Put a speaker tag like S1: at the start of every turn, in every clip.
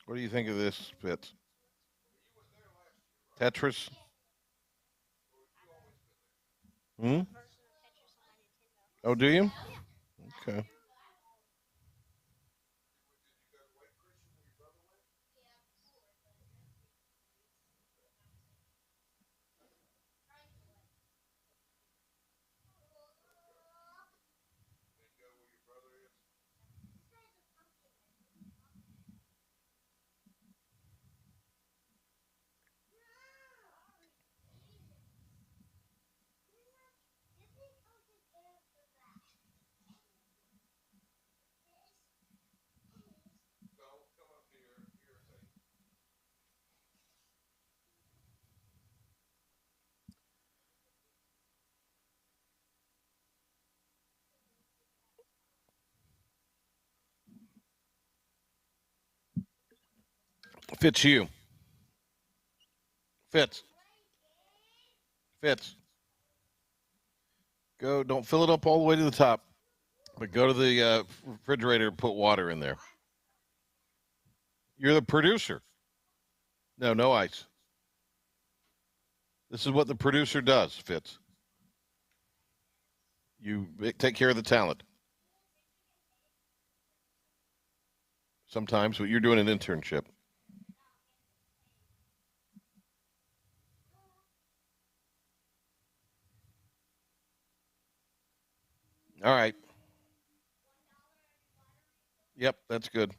S1: What do you think of this, Fitz? Tetris? Hmm? Oh, do you? Okay. Fitz, you. Fitz. Fitz. Go. Don't fill it up all the way to the top, but go to the refrigerator and put water in there. You're the producer. No, no ice. This is what the producer does, Fitz. You take care of the talent. Sometimes, but you're doing an internship. All right. Yep, that's good.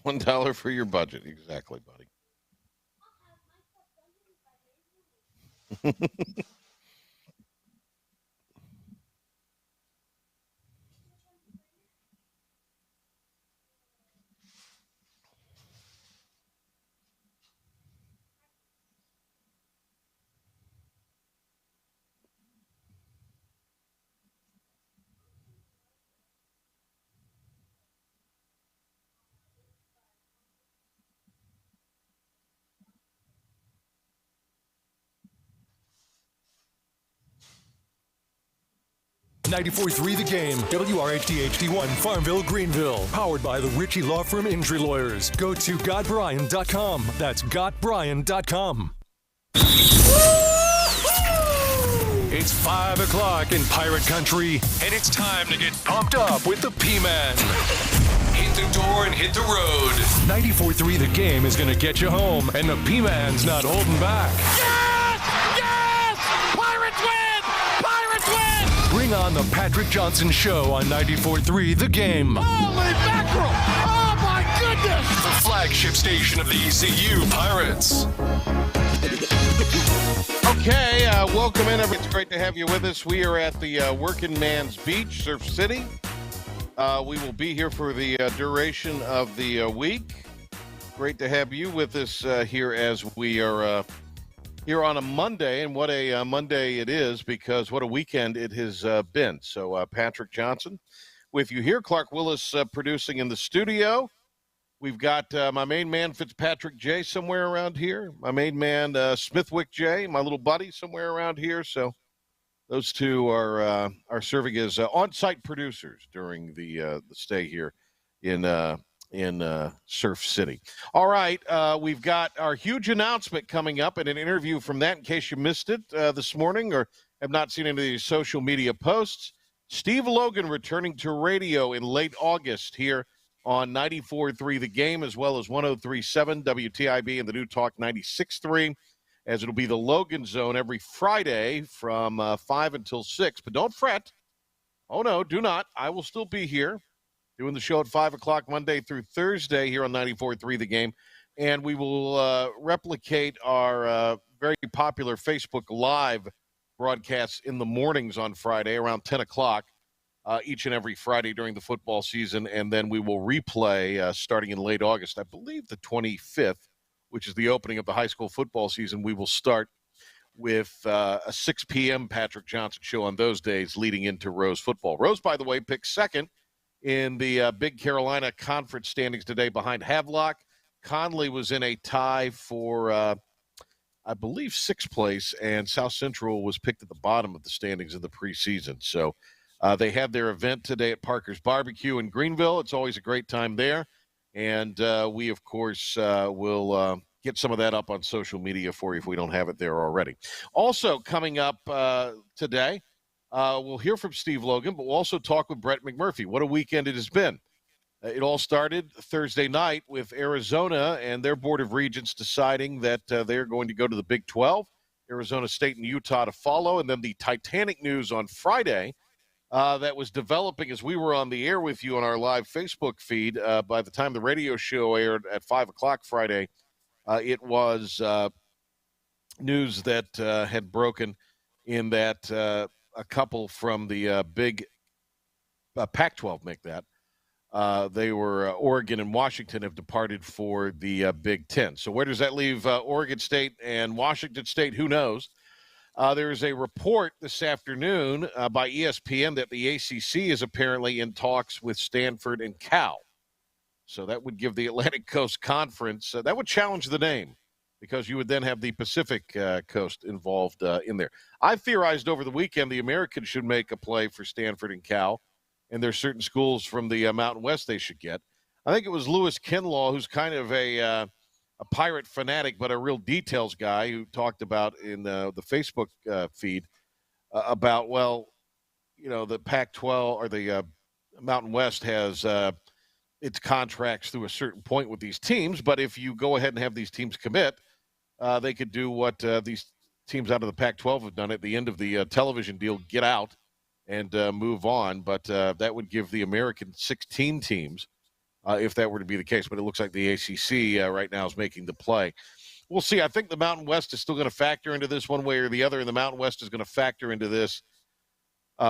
S1: $1 for your budget. Exactly, buddy.
S2: 94.3 The Game, WRHD-HD1, Farmville, Greenville. Powered by the Ritchie Law Firm Injury Lawyers. Go to GotBryan.com. That's GotBryan.com. It's 5 o'clock in Pirate Country, and it's time to get pumped up with the P-Man. Hit the door and hit the road. 94.3 The Game is going to get you home, and the P-Man's not holding back.
S3: Yes! Yes! Pirates win! Pirates win!
S2: Bring on the Patrick Johnson Show on 94.3 The Game.
S3: Holy mackerel! Oh, my goodness!
S2: The flagship station of the ECU Pirates.
S1: Okay, welcome in. It's great to have you with us. We are at the Working Man's Beach, Surf City. We will be here for the duration of the week. Great to have you with us here as we are here on a Monday, and what a Monday it is, because what a weekend it has been. So Patrick Johnson with you here. Clark Willis producing in the studio. We've got my main man, Fitzpatrick J, somewhere around here. My main man, Smithwick J, my little buddy, somewhere around here. So those two are serving as on-site producers during the stay here in Surf City. All right, we've got our huge announcement coming up and an interview from that, in case you missed it this morning or have not seen any of these social media posts. Steve Logan returning to radio in late August here on 94.3 The Game, as well as 103.7 WTIB and the New Talk 96.3, as it'll be the Logan Zone every Friday from 5 until 6. But don't fret. Oh, no, do not. I will still be here doing the show at 5 o'clock Monday through Thursday here on 94.3 The Game. And we will replicate our very popular Facebook Live broadcasts in the mornings on Friday around 10 o'clock. Each and every Friday during the football season, and then we will replay starting in late August, I believe the 25th, which is the opening of the high school football season. We will start with a 6 p.m. Patrick Johnson show on those days leading into Rose football. Rose, by the way, picked second in the Big Carolina Conference standings today behind Havelock. Conley was in a tie for, I believe, sixth place, and South Central was picked at the bottom of the standings in the preseason. So They had their event today at Parker's Barbecue in Greenville. It's always a great time there. And we, of course, will get some of that up on social media for you if we don't have it there already. Also, coming up today, we'll hear from Steve Logan, but we'll also talk with Brett McMurphy. What a weekend it has been. It all started Thursday night with Arizona and their Board of Regents deciding that they're going to go to the Big 12, Arizona State and Utah to follow. And then the Titanic news on Friday that was developing as we were on the air with you on our live Facebook feed. By the time the radio show aired at 5 o'clock Friday, it was news that had broken in that a couple from the big Pac-12 make that. They were Oregon and Washington have departed for the Big Ten. So where does that leave Oregon State and Washington State? Who knows? There is a report this afternoon by ESPN that the ACC is apparently in talks with Stanford and Cal. So that would give the Atlantic Coast Conference, that would challenge the name because you would then have the Pacific Coast involved in there. I theorized over the weekend the Americans should make a play for Stanford and Cal, and there's certain schools from the Mountain West they should get. I think it was Lewis Kinlaw, who's kind of a Pirate fanatic, but a real details guy, who talked about in the Facebook feed about, well, you know, the Pac-12 or the Mountain West has its contracts through a certain point with these teams, but if you go ahead and have these teams commit, they could do what these teams out of the Pac-12 have done at the end of the television deal, get out and move on. But that would give the American 16 teams if that were to be the case. But it looks like the ACC right now is making the play. We'll see. I think the Mountain West is still going to factor into this one way or the other, and the Mountain West is going to factor into this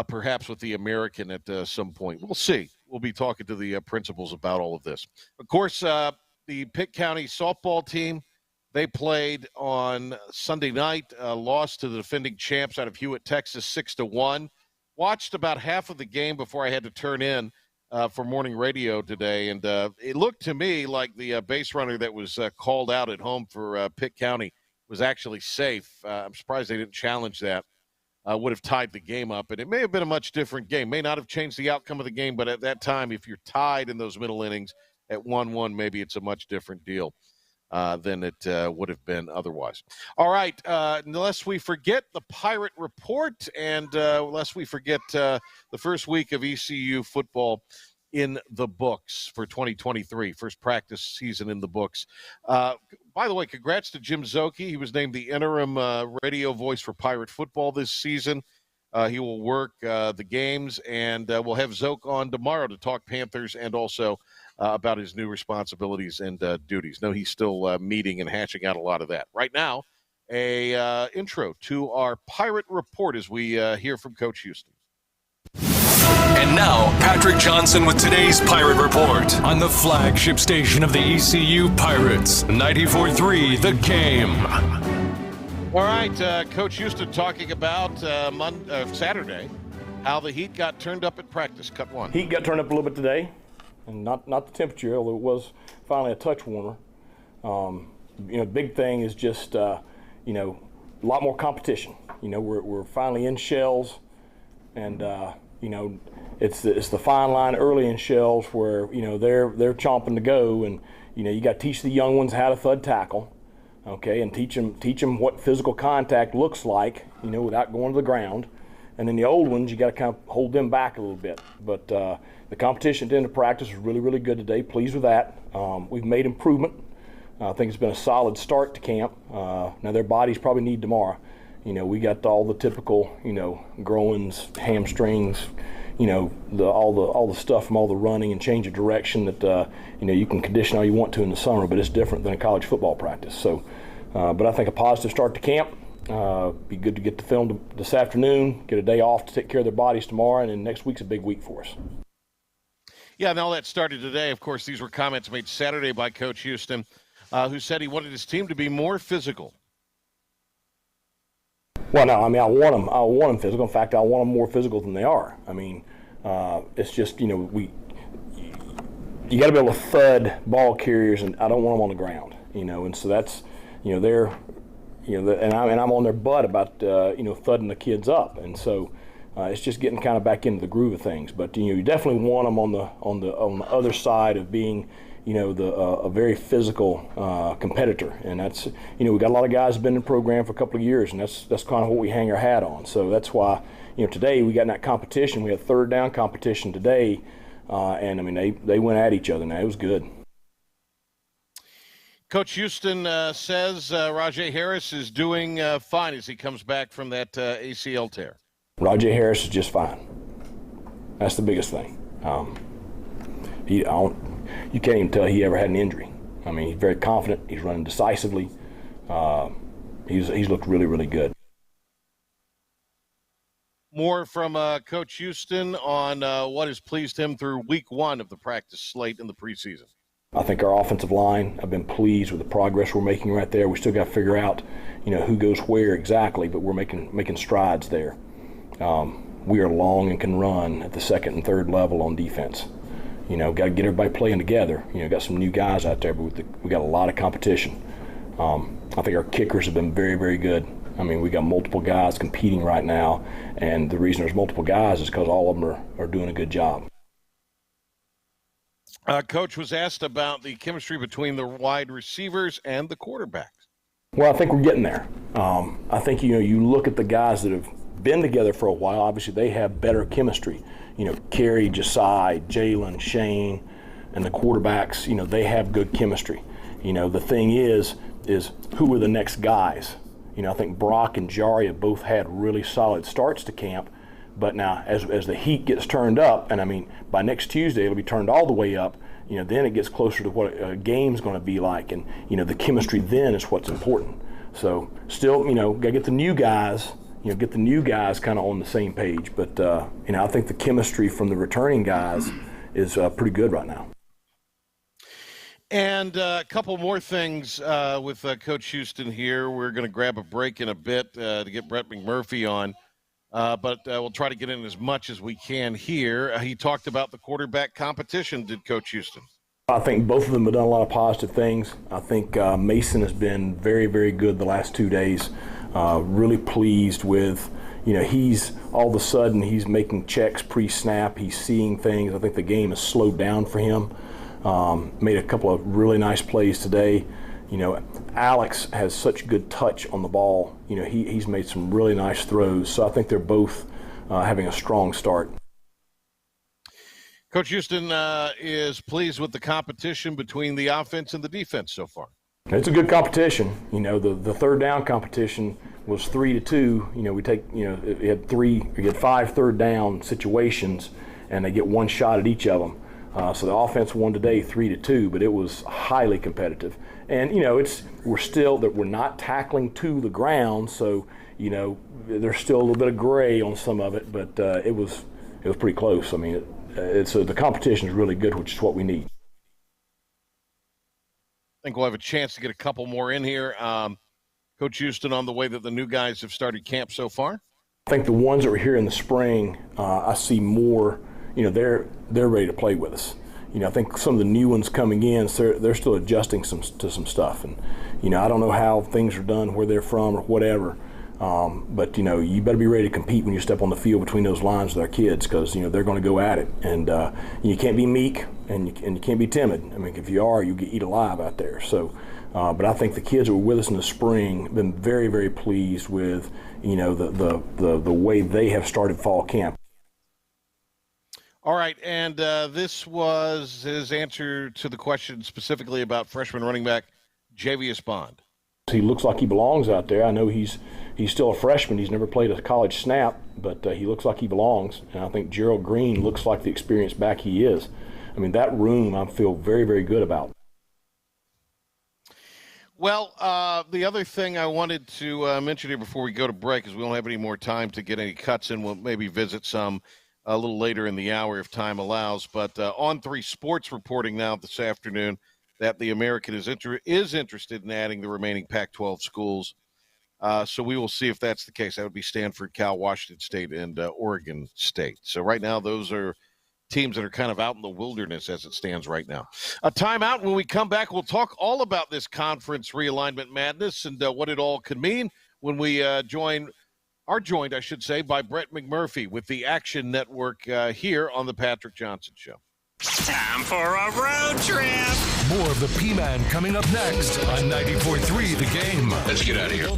S1: perhaps with the American at some point. We'll see. We'll be talking to the principals about all of this. Of course, the Pitt County softball team, they played on Sunday night, lost to the defending champs out of Hewitt, Texas, 6-1. Watched about half of the game before I had to turn in for morning radio today, and it looked to me like the base runner that was called out at home for Pitt County was actually safe. I'm surprised they didn't challenge that. Would have tied the game up, and it may have been a much different game. May not have changed the outcome of the game, but at that time, if you're tied in those middle innings at 1-1, maybe it's a much different deal than it would have been otherwise. All right, unless we forget the Pirate Report, and lest we forget the first week of ECU football in the books for 2023, first practice season in the books. By the way, congrats to Jim Zoke. He was named the interim radio voice for Pirate football this season. He will work the games, and we'll have Zoke on tomorrow to talk Panthers and also about his new responsibilities and duties. No, he's still meeting and hatching out a lot of that. Right now, a intro to our Pirate Report as we hear from Coach Houston.
S2: And now, Patrick Johnson with today's Pirate Report on the flagship station of the ECU Pirates, 94.3 The Game.
S1: All right, Coach Houston talking about Saturday, how the heat got turned up at practice, cut one.
S4: Heat got turned up a little bit today, and not the temperature, although it was finally a touch warmer. The big thing is just, a lot more competition. We're finally in shells, and it's the fine line early in shells where they're chomping to go, and you got to teach the young ones how to thud tackle, okay, and teach them what physical contact looks like, without going to the ground. And then the old ones, you got to kind of hold them back a little bit. But the competition at the end of practice was really, really good today. Pleased with that. We've made improvement. I think it's been a solid start to camp. Now their bodies probably need tomorrow. We got all the typical, groins, hamstrings, all the stuff from all the running and change of direction that you can condition all you want to in the summer, but it's different than a college football practice. So, but I think a positive start to camp. Be good to get the film this afternoon, get a day off to take care of their bodies tomorrow, and then next week's a big week for us.
S1: Yeah, and all that started today. Of course, these were comments made Saturday by Coach Houston, who said he wanted his team to be more physical.
S4: Well, no, I want them physical. In fact, I want them more physical than they are. It's just, you got to be able to thud ball carriers, and I don't want them on the ground, and so that's, they're, and I'm on their butt about, thudding the kids up, and so It's just getting kind of back into the groove of things. But you definitely want them on the other side of being, a very physical competitor. And that's, we got a lot of guys who've been in the program for a couple of years, and that's kind of what we hang our hat on. So that's why, today we got in that competition. We had third down competition today, and I mean they went at each other. Now it was good.
S1: Coach Houston says Rajay Harris is doing fine as he comes back from that ACL tear.
S4: Rajay Harris is just fine. That's the biggest thing. You can't even tell he ever had an injury. I mean, he's very confident. He's running decisively. He's looked really, really good.
S1: More from Coach Houston on what has pleased him through week one of the practice slate in the preseason.
S4: I think our offensive line, I've been pleased with the progress we're making right there. We still got to figure out, who goes where exactly, but we're making strides there. We are long and can run at the second and third level on defense. Got to get everybody playing together. Got some new guys out there, but we got a lot of competition. I think our kickers have been very, very good. I mean, we got multiple guys competing right now, and the reason there's multiple guys is because all of them are doing a good job.
S1: Coach was asked about the chemistry between the wide receivers and the quarterbacks.
S4: Well, I think we're getting there. I think, you look at the guys that have been together for a while, obviously they have better chemistry. Kerry, Josiah, Jalen, Shane, and the quarterbacks, they have good chemistry. The thing is who are the next guys? I think Brock and Jari have both had really solid starts to camp, but now as the heat gets turned up, and I mean, by next Tuesday it'll be turned all the way up, then it gets closer to what a game's going to be like, and, the chemistry then is what's important. So still, got to get the new guys, kind of on the same page. But, I think the chemistry from the returning guys is pretty good right now.
S1: And a couple more things with Coach Houston here. We're going to grab a break in a bit to get Brett McMurphy on. But we'll try to get in as much as we can here. He talked about the quarterback competition, did Coach Houston?
S4: I think both of them have done a lot of positive things. I think Mason has been very, very good the last 2 days. Really pleased with, he's all of a sudden he's making checks pre-snap. He's seeing things. I think the game has slowed down for him. Made a couple of really nice plays today. Alex has such good touch on the ball. He's made some really nice throws. So I think they're both having a strong start.
S1: Coach Houston is pleased with the competition between the offense and the defense so far.
S4: It's a good competition. The third down competition was 3-2. We had 5 third down situations, and they get one shot at each of them. So the offense won today 3-2, but it was highly competitive. And we're not tackling to the ground, so there's still a little bit of gray on some of it, but it was pretty close. I mean, the competition is really good, which is what we need.
S1: I think we'll have a chance to get a couple more in here. Coach Houston, on the way that the new guys have started camp so far?
S4: I think the ones that were here in the spring, I see more. They're ready to play with us. I think some of the new ones coming in, so they're still adjusting to some stuff. And, I don't know how things are done, where they're from or whatever. But, you better be ready to compete when you step on the field between those lines with our kids, because, they're going to go at it. And you can't be meek and you can't be timid. I mean, if you are, you get eat alive out there. So, but I think the kids that were with us in the spring have been very, very pleased with, the way they have started fall camp.
S1: All right, and this was his answer to the question specifically about freshman running back Javius Bond.
S4: He looks like he belongs out there. I know he's still a freshman. He's never played a college snap, but he looks like he belongs. And I think Gerald Green looks like the experienced back he is. I mean, that room I feel very, very good about.
S1: Well, the other thing I wanted to mention here before we go to break is we don't have any more time to get any cuts in. We'll maybe visit some a little later in the hour if time allows. But On3 Sports reporting now this afternoon that the American is interested in adding the remaining Pac-12 schools. So we will see if that's the case. That would be Stanford, Cal, Washington State, and Oregon State. So right now those are teams that are kind of out in the wilderness as it stands right now. A timeout. When we come back, we'll talk all about this conference realignment madness and what it all could mean when we join are joined, I should say, by Brett McMurphy with the Action Network here on the Patrick Johnson Show.
S5: Time for a road trip.
S2: More of the P-Man coming up next on 94.3 The Game.
S5: Let's get out of here.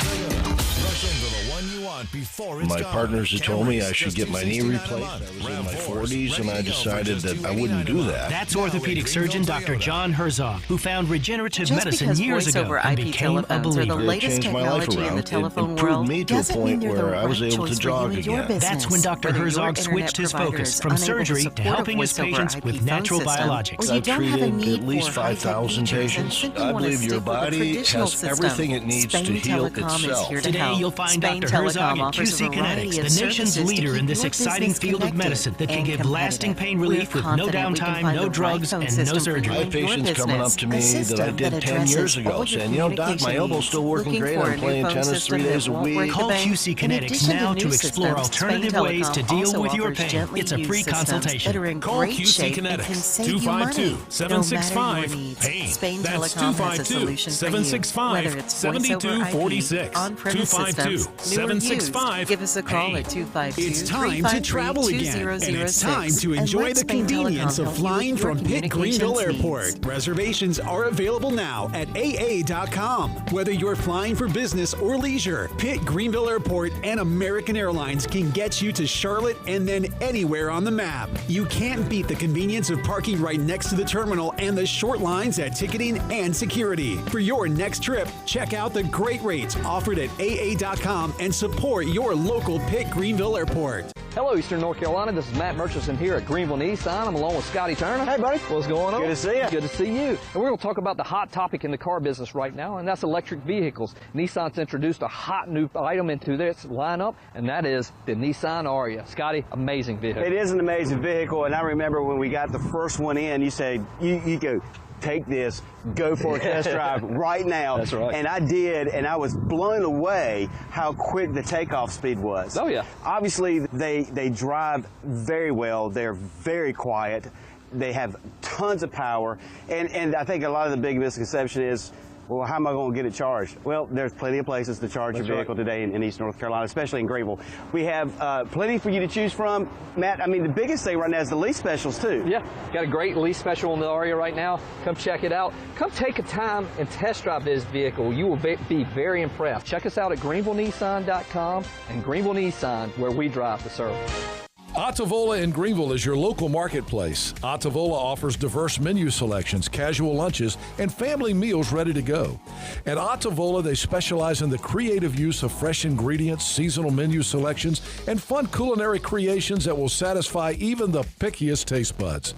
S6: My partners had told me I should get my knee replaced. I was in my 40s, and I decided that I wouldn't do that.
S7: That's orthopedic surgeon Dr. John Herzog, who found regenerative
S8: Just
S7: medicine
S8: because
S7: years
S8: voice
S7: ago
S8: over
S7: and
S8: IP
S7: became a
S8: telephones are the
S7: believer.
S8: latest
S6: It changed my life
S8: technology in the
S6: around. It
S8: telephone
S6: improved
S8: world,
S6: me to a
S8: doesn't mean
S6: point
S8: they're the
S6: where I was
S8: right
S6: able to
S8: choice for
S6: jog
S8: you and your
S6: again.
S8: business.
S7: That's when Dr.
S8: Whether your
S7: Herzog
S8: internet
S7: switched his
S8: provider
S7: focus
S8: is
S7: from
S8: unable
S7: surgery to
S8: support
S7: helping
S8: a
S7: his
S8: voice over
S7: patients
S8: IP
S7: with
S8: phone
S7: natural
S8: system,
S7: biologics.
S8: or you
S6: I've
S8: don't have a
S6: treated
S8: need
S6: at least
S8: for high-tech
S6: 5,000
S8: features and
S6: patients.
S8: simply
S6: I
S8: want to
S6: believe your
S8: stick with a
S6: body
S8: traditional
S6: has
S8: system.
S6: everything it needs
S8: Spain
S6: to heal
S8: Telecom is
S6: itself.
S8: here to
S7: Today,
S8: help.
S7: you'll find
S8: Spain
S7: Dr. Herzog
S8: Telecom
S7: at
S8: offers
S7: QC
S8: a variety
S7: Kinetics,
S8: of
S7: the nation's
S8: services to
S7: leader in
S8: keep
S7: this
S8: your
S7: exciting
S8: business
S7: field of
S8: connected
S7: medicine that can
S8: and
S7: give lasting
S8: competitive.
S7: pain relief
S8: We're
S7: with no
S8: confident we can
S7: downtime,
S8: find
S7: no
S8: the right
S7: drugs,
S8: phone
S7: and no
S8: system for you
S7: surgery.
S6: I have
S8: and your
S6: patients coming up
S8: business.
S6: to
S8: A
S6: me that I
S8: system
S6: did
S8: that
S6: 10 years
S8: addresses
S6: ago
S8: all your
S6: saying, you know, Doc, my
S8: communication
S6: elbow's
S8: needs.
S6: still working
S8: Looking
S6: great.
S8: for
S6: I'm
S8: a new
S6: playing
S8: phone
S6: tennis
S8: system
S6: 3
S8: that
S6: days a
S8: won't break
S6: week.
S8: the
S7: Call
S8: bank?
S7: QC
S8: In
S7: Kinetics
S8: addition
S7: now
S8: new
S7: to explore
S8: systems,
S7: alternative
S8: Spain
S7: ways to
S8: Telecom
S7: deal
S8: also
S7: with your
S8: offers
S7: pain.
S8: gently
S7: It's a
S8: used
S7: free
S8: systems
S7: consultation.
S8: that are in
S9: Call
S8: great
S9: QC
S8: shape and
S9: Kinetics,
S8: can save you money,
S9: 252-765
S8: no matter your needs.
S9: pain.
S8: Spain
S9: That's
S8: Telecom has a solution for you.
S9: 252-765
S8: Whether it's voice over IP,
S9: 7246.
S8: on-premise systems, new or used,
S9: 252-765
S8: give us a call at
S9: pain.
S8: 252
S10: It's time to travel again, and it's time to enjoy the convenience of flying from Pitt Greenville Airport. Reservations are available now at AA.com. Whether you're flying for business or leisure, Pitt Greenville Airport and American Airlines can get you to Charlotte and then anywhere on the map. You can't beat the convenience of parking right next to the terminal and the short lines at ticketing and security. For your next trip, check out the great rates offered at AA.com and support your local Pitt Greenville Airport.
S11: Hello, Eastern North Carolina. This is Matt Murchison here at Greenville Nissan. I'm along with Scotty Turner. Hey, buddy. What's going on?
S10: Good to see you.
S11: Good to see you. And we're going to talk about the hot topic in the car business right now, and that's electric vehicles. Nissan's introduced a hot new item into this lineup, and that is the Nissan Aria. Scotty, amazing vehicle.
S10: It is an amazing vehicle, and I remember when we got the first one in, you said, you go, take this, go for a test drive right now.
S11: That's right.
S10: And I did, and I was blown away how quick the takeoff speed was.
S11: Oh, yeah.
S10: Obviously, they drive very well. They're very quiet. They have tons of power. And I think a lot of the big misconception is, well, how am I going to get it charged? Well, there's plenty of places to charge your vehicle today in East North Carolina, especially in Greenville. We have plenty for you to choose from. Matt, I mean, the biggest thing right now is the lease specials, too.
S11: Yeah, got a great lease special on the Aria right now. Come check it out. Come take a time and test drive this vehicle. You will be very impressed. Check us out at GreenvilleNissan.com and Greenville Nissan, where we drive to serve.
S12: Ottavola in Greenville is your local marketplace. Ottavola offers diverse menu selections, casual lunches, and family meals ready to go. At Ottavola, they specialize in the creative use of fresh ingredients, seasonal menu selections, and fun culinary creations that will satisfy even the pickiest taste buds.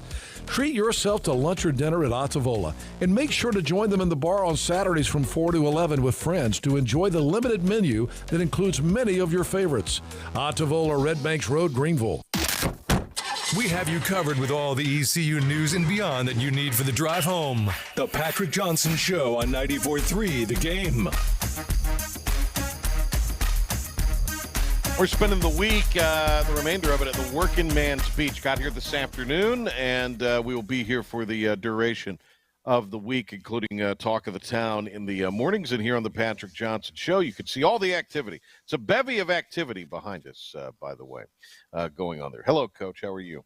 S12: Treat yourself to lunch or dinner at Ottavola, and make sure to join them in the bar on Saturdays from 4 to 11 with friends to enjoy the limited menu that includes many of your favorites. Ottavola, Red Banks Road, Greenville.
S2: We have you covered with all the ECU news and beyond that you need for the drive home. The Patrick Johnson Show on 94.3 The Game.
S1: We're spending the week, the remainder of it, at the Working Man's Beach. Got here this afternoon, and we will be here for the duration of the week, including Talk of the Town in the mornings and here on the Patrick Johnson Show. You can see all the activity. It's a bevy of activity behind us, by the way, going on there. Hello, Coach. How are you?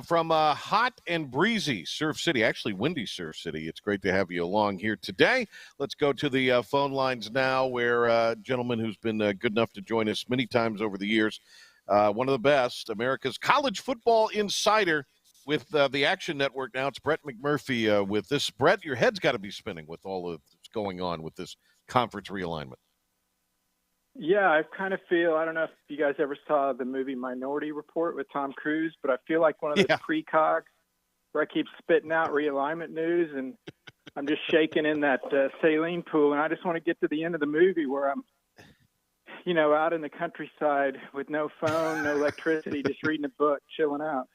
S1: From hot and breezy Surf City, actually windy Surf City, it's great to have you along here today. Let's go to the phone lines now, where a gentleman who's been good enough to join us many times over the years, one of the best, America's college football insider, with the Action Network now. It's Brett McMurphy with this. Brett, your head's got to be spinning with all of what's going on with this conference realignment.
S13: Yeah, I kind of feel, I don't know if you guys ever saw the movie Minority Report with Tom Cruise, but I feel like one of the precogs where I keep spitting out realignment news, and I'm just shaking in that saline pool, and I just want to get to the end of the movie where I'm, you know, out in the countryside with no phone, no electricity, just reading a book, chilling out.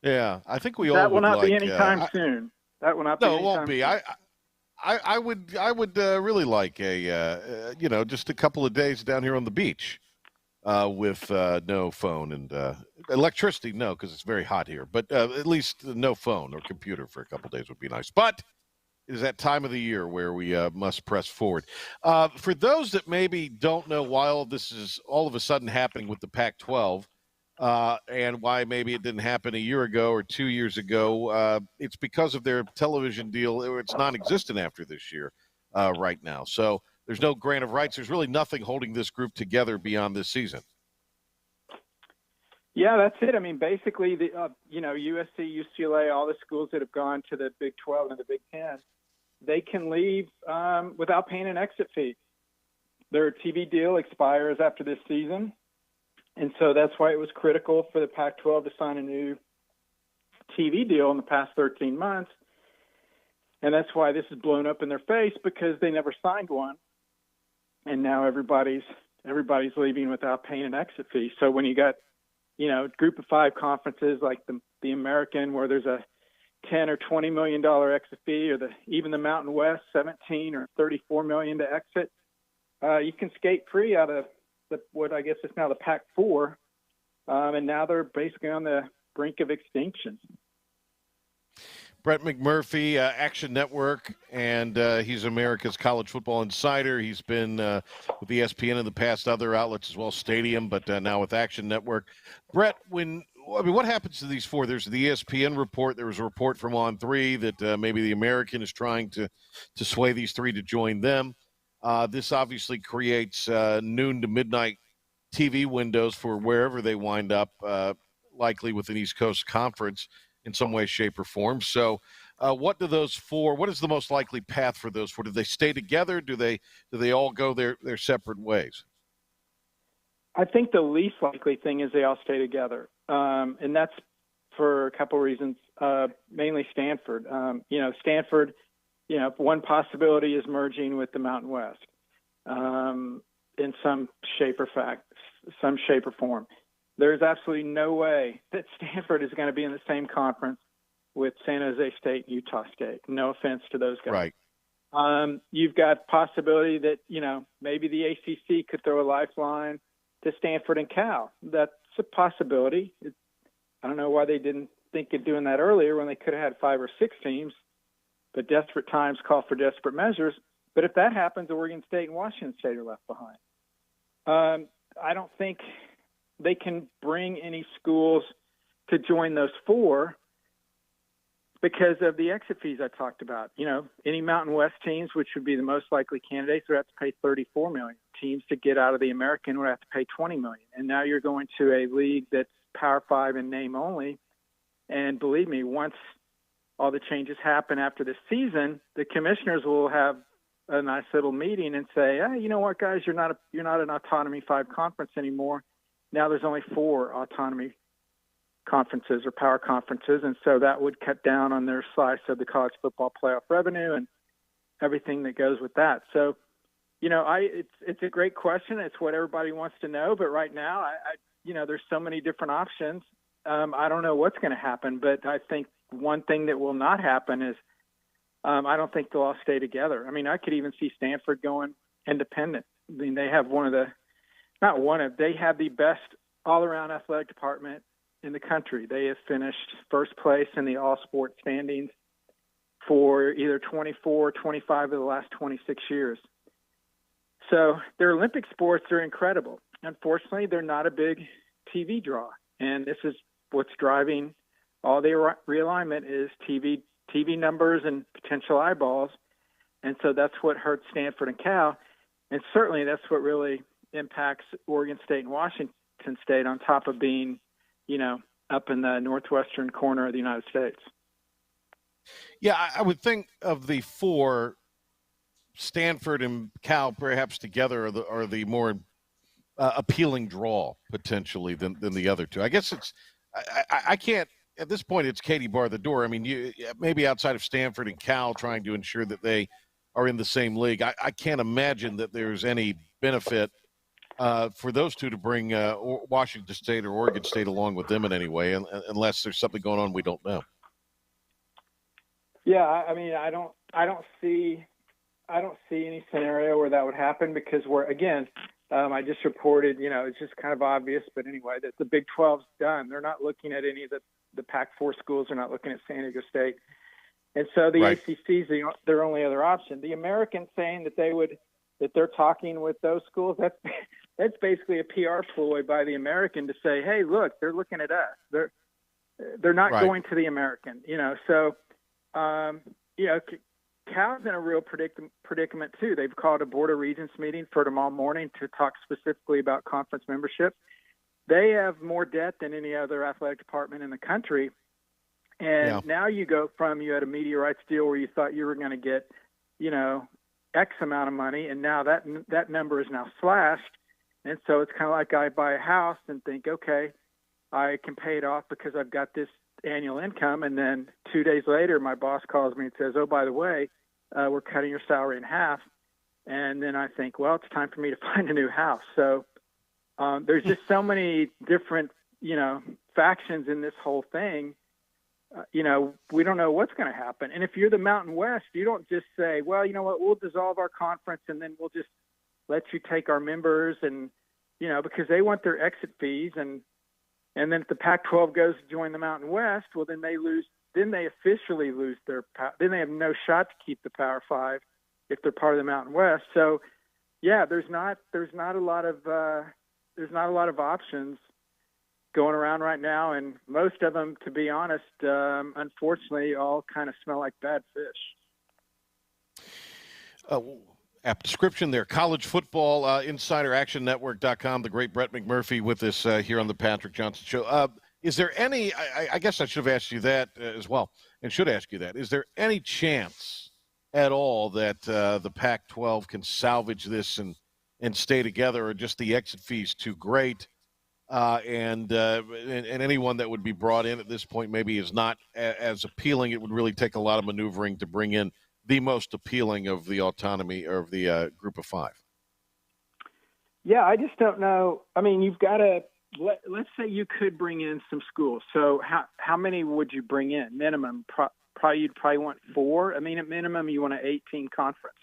S1: Yeah, I think we all
S13: that will
S1: would
S13: not
S1: like,
S13: be anytime soon. That will not be.
S1: No, it
S13: anytime
S1: won't be.
S13: soon.
S1: I would really like a you know, just a couple of days down here on the beach with no phone and electricity. No, because it's very hot here. But at least no phone or computer for a couple of days would be nice. But is that time of the year where we must press forward. For those that maybe don't know why all this is all of a sudden happening with the Pac-12, and why maybe it didn't happen a year ago or 2 years ago, it's because of their television deal. It's non-existent after this year right now. So there's no grant of rights. There's really nothing holding this group together beyond this season.
S13: Yeah, that's it. I mean, basically, USC, UCLA, all the schools that have gone to the Big 12 and the Big 10, they can leave without paying an exit fee. Their TV deal expires after this season, and so that's why it was critical for the Pac-12 to sign a new TV deal in the past 13 months, and that's why this is blown up in their face because they never signed one, and now everybody's leaving without paying an exit fee. So when you got group of 5 conferences like the American, where there's a $10 or $20 million exit fee, or even the Mountain West, 17 or 34 million to exit, you can skate free out of what I guess is now the Pac-4, and now they're basically on the brink of extinction.
S1: Brett McMurphy, Action Network, and he's America's college football insider. He's been with ESPN in the past, other outlets as well, Stadium, but now with Action Network. Brett, what happens to these 4? There's the ESPN report. There was a report from On3 that maybe the American is trying to sway these 3 to join them. This obviously creates noon to midnight TV windows for wherever they wind up, likely with an East Coast conference in some way, shape, or form. So what is the most likely path for those 4? Do they stay together? Do they all go their separate ways?
S13: I think the least likely thing is they all stay together. And that's for a couple of reasons, mainly Stanford. Stanford, one possibility is merging with the Mountain West in some shape or form. There's absolutely no way that Stanford is going to be in the same conference with San Jose State and Utah State. No offense to those guys.
S1: Right.
S13: You've got possibility that, maybe the ACC could throw a lifeline to Stanford and Cal. That's a possibility. I don't know why they didn't think of doing that earlier when they could have had 5 or 6 teams, but desperate times call for desperate measures. But if that happens, Oregon State and Washington State are left behind. I don't think they can bring any schools to join those 4 because of the exit fees I talked about. Any Mountain West teams, which would be the most likely candidates, would have to pay $34 million. Teams to get out of the American would have to pay $20 million. And now you're going to a league that's Power 5 in name only. And believe me, once all the changes happen after this season, the commissioners will have a nice little meeting and say, you know what, guys, you're not an Autonomy 5 conference anymore. Now there's only 4 autonomy conferences or power conferences, and so that would cut down on their slice of the college football playoff revenue and everything that goes with that. So, it's a great question. It's what everybody wants to know, but right now, there's so many different options. I don't know what's going to happen, but I think one thing that will not happen is I don't think they'll all stay together. I mean, I could even see Stanford going independent. I mean, they have they have the best all-around athletic department in the country. They have finished first place in the all-sport standings for either 24 or 25 of the last 26 years. So their Olympic sports are incredible. Unfortunately, they're not a big TV draw, and this is what's driving all the realignment is TV numbers and potential eyeballs, and so that's what hurts Stanford and Cal, and certainly that's what really impacts Oregon State and Washington State on top of being, up in the northwestern corner of the United States.
S1: Yeah, I would think of the 4, Stanford and Cal perhaps together are the more appealing draw potentially than the other 2. I guess I can't at this point. It's Katie bar the door. I mean, maybe outside of Stanford and Cal trying to ensure that they are in the same league. I can't imagine that there's any benefit for those 2 to bring Washington State or Oregon State along with them in any way, unless there's something going on we don't know.
S13: Yeah, I mean, I don't see any scenario where that would happen because I just reported, it's just kind of obvious, but anyway, that the Big 12's done. They're not looking at any of the Pac-4 schools. They're not looking at San Diego State And so the
S1: Right.
S13: ACC is their only other option. The Americans saying that they're talking with those schools, that's basically a PR ploy by the American to say, hey, look, they're looking at us. They're not
S1: Right.
S13: going to the American, So, Cal's in a real predicament too. They've called a Board of Regents meeting for tomorrow morning to talk specifically about conference membership. They have more debt than any other athletic department in the country. And now you go from you had a media rights deal where you thought you were going to get, X amount of money, and now that number is now slashed. And so it's kind of like I buy a house and think, okay, I can pay it off because I've got this annual income. And then 2 days later, my boss calls me and says, oh, by the way, we're cutting your salary in half. And then I think, well, it's time for me to find a new house. So there's just so many different, factions in this whole thing. We don't know what's going to happen. And if you're the Mountain West, you don't just say, well, you know what, we'll dissolve our conference and then we'll just let you take our members and, because they want their exit fees. And then if the Pac-12 goes to join the Mountain West, well, then they officially lose then they have no shot to keep the Power Five if they're part of the Mountain West. So yeah, there's not a lot of options going around right now, and most of them, to be honest, unfortunately, all kind of smell like bad fish.
S1: App description there. College football insider, actionnetwork.com. The great Brett McMurphy with us here on the Patrick Johnson Show. Is there any? I guess I should have asked you that as well, and should ask you that. Is there any chance at all that the Pac-12 can salvage this and stay together, or just the exit fees too great? And anyone that would be brought in at this point maybe is not as appealing. It would really take a lot of maneuvering to bring in the most appealing of the autonomy or of the group of five.
S13: Yeah, I just don't know. I mean, you've got to let's say you could bring in some schools. So how many would you bring in? Minimum, you'd probably want 4. I mean, at minimum, you want an 18 conference.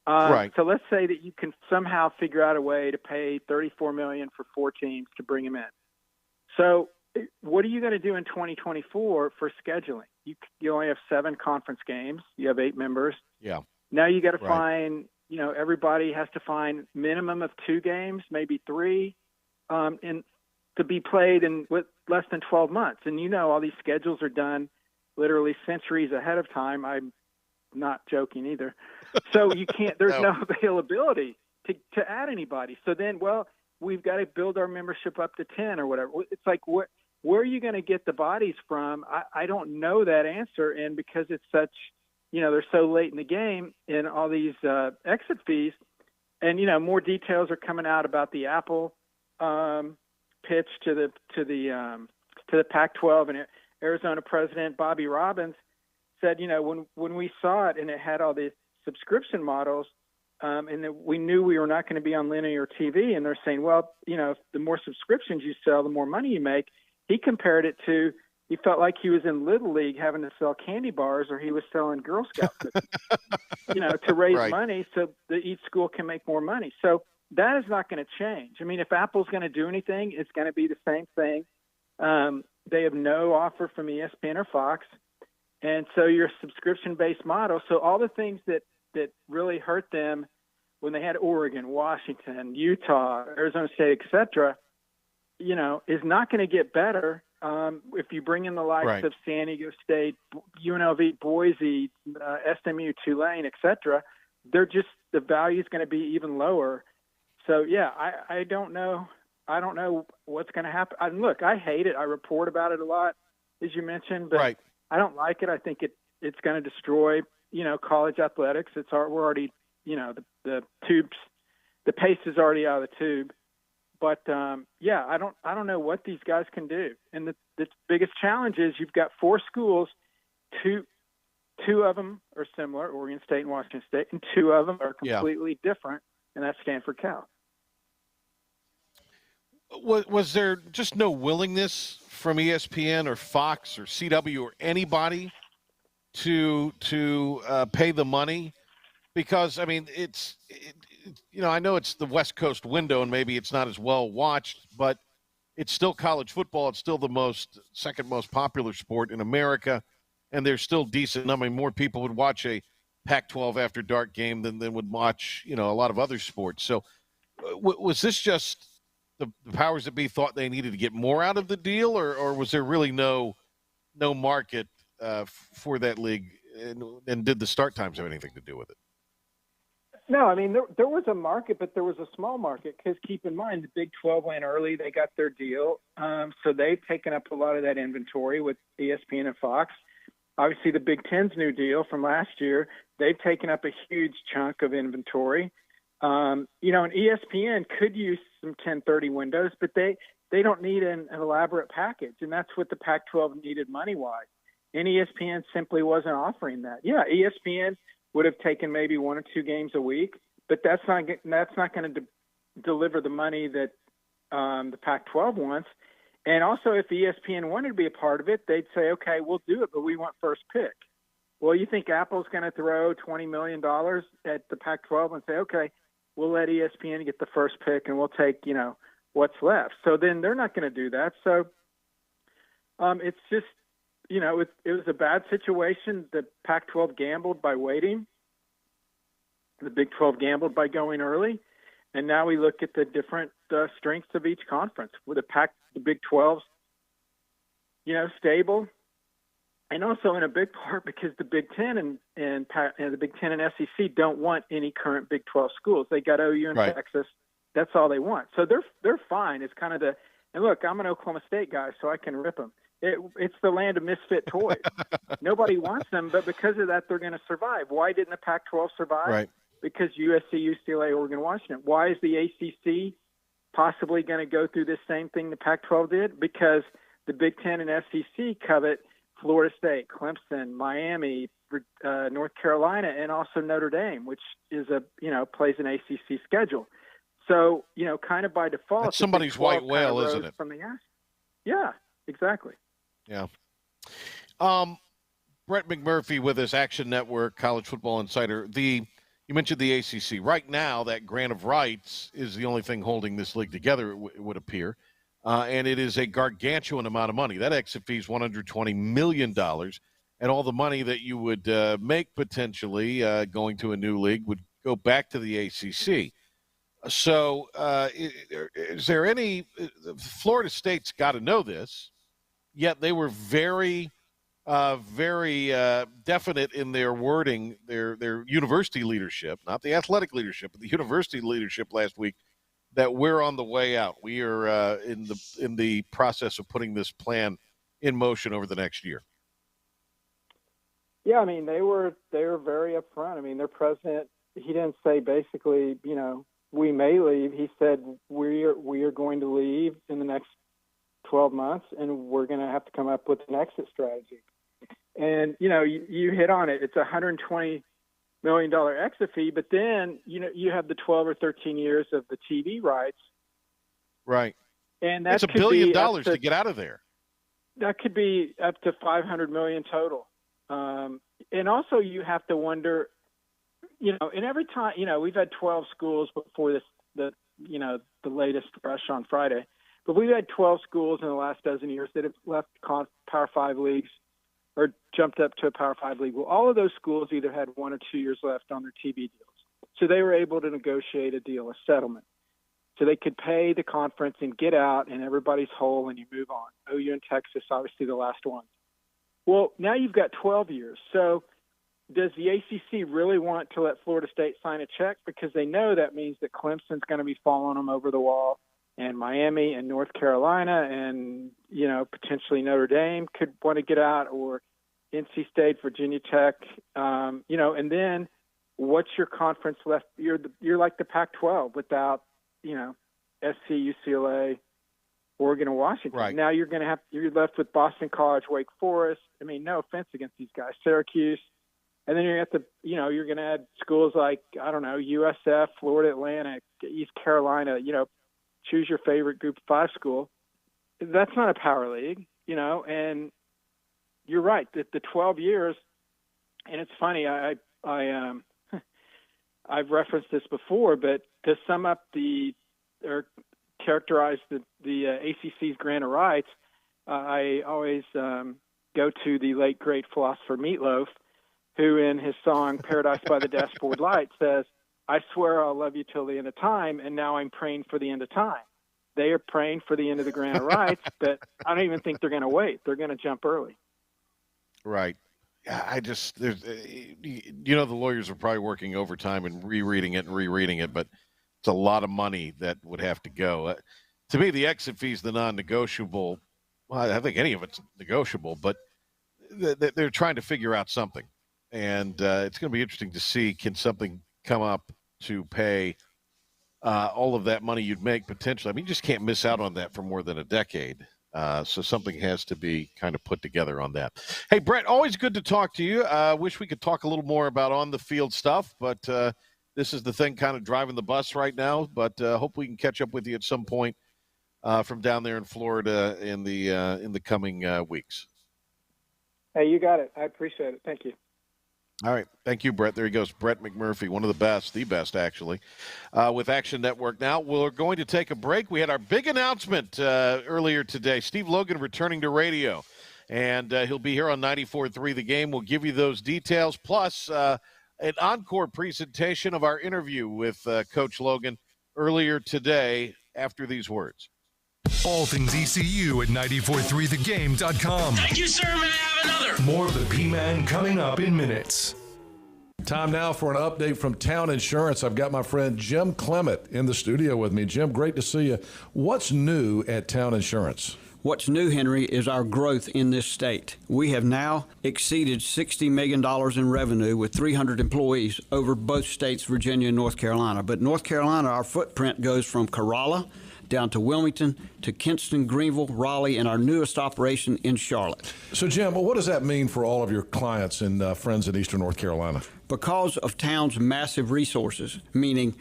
S1: Right.
S13: So let's say that you can somehow figure out a way to pay $34 million for 4 teams to bring them in. So what are you going to do in 2024 for scheduling? You only have 7 conference games. You have 8 members.
S1: Yeah.
S13: Now you got to find, everybody has to find minimum of 2 games, maybe 3, and to be played in with less than 12 months. And all these schedules are done literally centuries ahead of time. I'm not joking either. So you can't, there's no availability to add anybody. So then, we've got to build our membership up to 10 or whatever. It's like, where are you going to get the bodies from? I don't know that answer. And because it's such, they're so late in the game and all these exit fees, and, more details are coming out about the Apple pitch to the Pac-12, and Arizona president Bobby Robbins said, when we saw it and it had all these subscription models, and that we knew we were not going to be on linear TV, and they're saying, if the more subscriptions you sell, the more money you make. He compared it to, he felt like he was in Little League having to sell candy bars, or he was selling Girl Scout cookies, to raise money so that each school can make more money. So that is not going to change. I mean, if Apple's going to do anything, it's going to be the same thing. They have no offer from ESPN or Fox. And so your subscription-based model, so all the things that really hurt them when they had Oregon, Washington, Utah, Arizona State, et cetera, is not going to get better if you bring in the likes of San Diego State, UNLV, Boise, SMU, Tulane, et cetera. The value is going to be even lower. So, yeah, I don't know. I don't know what's going to happen. Look, I hate it. I report about it a lot, as you mentioned, but I don't like it. I think it's going to destroy, college athletics. We're already, the tubes, the paste is already out of the tube. But I don't know what these guys can do. And the biggest challenge is you've got 4 schools, two of them are similar, Oregon State and Washington State, and 2 of them are completely different, and that's Stanford Cal.
S1: Was there just no willingness from ESPN or Fox or CW or anybody to pay the money? Because, I mean, I know it's the West Coast window and maybe it's not as well watched, but it's still college football. It's still the second most popular sport in America. and they're still decent. I mean, more people would watch a Pac-12 after dark game than would watch, a lot of other sports. So was this just the powers that be thought they needed to get more out of the deal, or was there really no market for that league, and did the start times have anything to do with it?
S13: No, I mean, there was a market, but there was a small market because keep in mind, the Big 12 went early. They got their deal. So they've taken up a lot of that inventory with ESPN and Fox. Obviously, the Big Ten's new deal from last year, they've taken up a huge chunk of inventory. And ESPN could use some 1030 windows, but they don't need an elaborate package. And that's what the Pac-12 needed money-wise. And ESPN simply wasn't offering that. Yeah, ESPN would have taken maybe 1 or 2 games a week, but that's not going to deliver the money that the Pac-12 wants. And also, if ESPN wanted to be a part of it, they'd say, okay, we'll do it, but we want first pick. Well, you think Apple's going to throw $20 million at the Pac-12 and say, okay, we'll let ESPN get the first pick and we'll take, what's left. So then they're not going to do that. So it's just, it was a bad situation. The Pac-12 gambled by waiting. The Big 12 gambled by going early. And now we look at the different strengths of each conference. With the Big 12's, stable. And also in a big part because the Big Ten and the Big Ten and SEC don't want any current Big 12 schools. They got OU and
S1: right.
S13: Texas. That's all they want. So they're fine. It's kind of and look, I'm an Oklahoma State guy, so I can rip them. It's the land of misfit toys. Nobody wants them, but because of that, they're going to survive. Why didn't the Pac-12 survive?
S1: Right.
S13: Because USC, UCLA, Oregon, Washington. Why is the ACC possibly going to go through this same thing the Pac-12 did? Because the Big Ten and SEC covet Florida State, Clemson, Miami, North Carolina, and also Notre Dame, which is plays an ACC schedule. So, kind of by default,
S1: that's somebody's white whale, isn't it?
S13: From the yeah, exactly.
S1: Yeah. Brett McMurphy with us, Action Network, College Football Insider. You mentioned the ACC. Right now, that grant of rights is the only thing holding this league together, it would appear. And it is a gargantuan amount of money. That exit fee is $120 million. And all the money that you would make potentially going to a new league would go back to the ACC. So is there any – Florida State's got to know this, yet they were very definite in their wording, their university leadership, not the athletic leadership, but the university leadership last week, that we're on the way out. We are in the process of putting this plan in motion over the next year.
S13: Yeah, I mean, they were very upfront. I mean, their president, he didn't say basically, we may leave. He said we are going to leave in the next 12 months, and we're going to have to come up with an exit strategy. And you hit on it. It's $120 million exit fee, but then you have the 12 or 13 years of the TV rights.
S1: Right.
S13: And that's
S1: $1 billion to get out of there.
S13: That could be up to $500 million total. And also you have to wonder, and every time, we've had 12 schools before the latest rush on Friday, but we've had 12 schools in the last dozen years that have left Power 5 leagues or jumped up to a Power 5 league. Well, all of those schools either had 1 or 2 years left on their TV deals. So they were able to negotiate a deal, a settlement. So they could pay the conference and get out, and everybody's whole, and you move on. OU and Texas, obviously the last ones. Well, now you've got 12 years. So does the ACC really want to let Florida State sign a check? Because they know that means that Clemson's going to be following them over the wall, and Miami and North Carolina and, potentially Notre Dame could want to get out, or NC State, Virginia Tech, and then what's your conference left? You're like the Pac-12 without, SC, UCLA, Oregon, and Washington.
S1: Right.
S13: Now you're left with Boston College, Wake Forest. I mean, no offense against these guys, Syracuse. And then you're going to add schools like, USF, Florida Atlantic, East Carolina, choose your favorite Group of 5 school. That's not a power league, and you're right that the 12 years, and it's funny, I've referenced this before, but to sum up or characterize the ACC's grant of rights, I always go to the late, great philosopher Meatloaf, who in his song Paradise by the Dashboard Light says, I swear I'll love you till the end of time, and now I'm praying for the end of time. They are praying for the end of the grant of rights, but I don't even think they're going to wait. They're going to jump early.
S1: Right. The lawyers are probably working overtime and rereading it, but it's a lot of money that would have to go. To me, the exit fee is the non-negotiable. Well, I think any of it's negotiable, but they're trying to figure out something. And it's going to be interesting to see, can something come up to pay all of that money you'd make potentially. I mean, you just can't miss out on that for more than a decade. So something has to be kind of put together on that. Hey, Brett, always good to talk to you. Wish we could talk a little more about on-the-field stuff, but this is the thing kind of driving the bus right now. But hope we can catch up with you at some point from down there in Florida in the coming weeks.
S13: Hey, you got it. I appreciate it. Thank you.
S1: All right. Thank you, Brett. There he goes. Brett McMurphy, one of the best actually, with Action Network. Now, we're going to take a break. We had our big announcement earlier today. Steve Logan returning to radio, and he'll be here on 94.3 The Game. We'll give you those details, plus an encore presentation of our interview with Coach Logan earlier today after these words.
S2: All things ECU at 943thegame.com.
S5: Thank you, sir. May I have another?
S2: More of the P-Man coming up in minutes.
S12: Time now for an update from Town Insurance. I've got my friend Jim Clement in the studio with me. Jim, great to see you. What's new at Town Insurance?
S9: What's new, Henry, is our growth in this state. We have now exceeded $60 million in revenue with 300 employees over both states, Virginia and North Carolina. But North Carolina, our footprint goes from Corolla down to Wilmington, to Kinston, Greenville, Raleigh, and our newest operation in Charlotte.
S12: So, Jim, what does that mean for all of your clients and friends in Eastern North Carolina?
S9: Because of Town's massive resources, meaning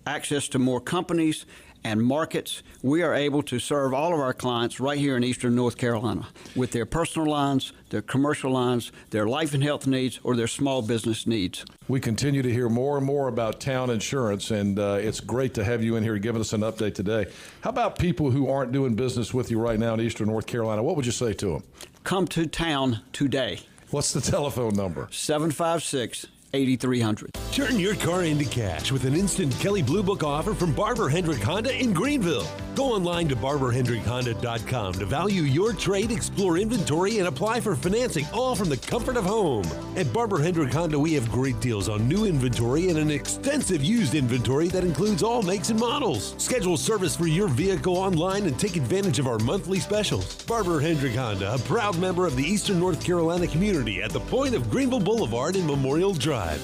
S9: access to more companies and markets, we are able to serve all of our clients right here in Eastern North Carolina with their personal lines, their commercial lines, their life and health needs, or their small business needs.
S12: We continue to hear more and more about Town Insurance, and it's great to have you in here giving us an update today. How about people who aren't doing business with you right now in Eastern North Carolina? What would you say to them?
S9: Come to Town today.
S12: What's the telephone number?
S9: 756-8300.
S14: Turn your car into cash with an instant Kelley Blue Book offer from Barber Hendrick Honda in Greenville. Go online to barberhendrickhonda.com to value your trade, explore inventory, and apply for financing, all from the comfort of home. At Barber Hendrick Honda, we have great deals on new inventory and an extensive used inventory that includes all makes and models. Schedule service for your vehicle online and take advantage of our monthly specials. Barber Hendrick Honda, a proud member of the Eastern North Carolina community at the point of Greenville Boulevard and Memorial Drive.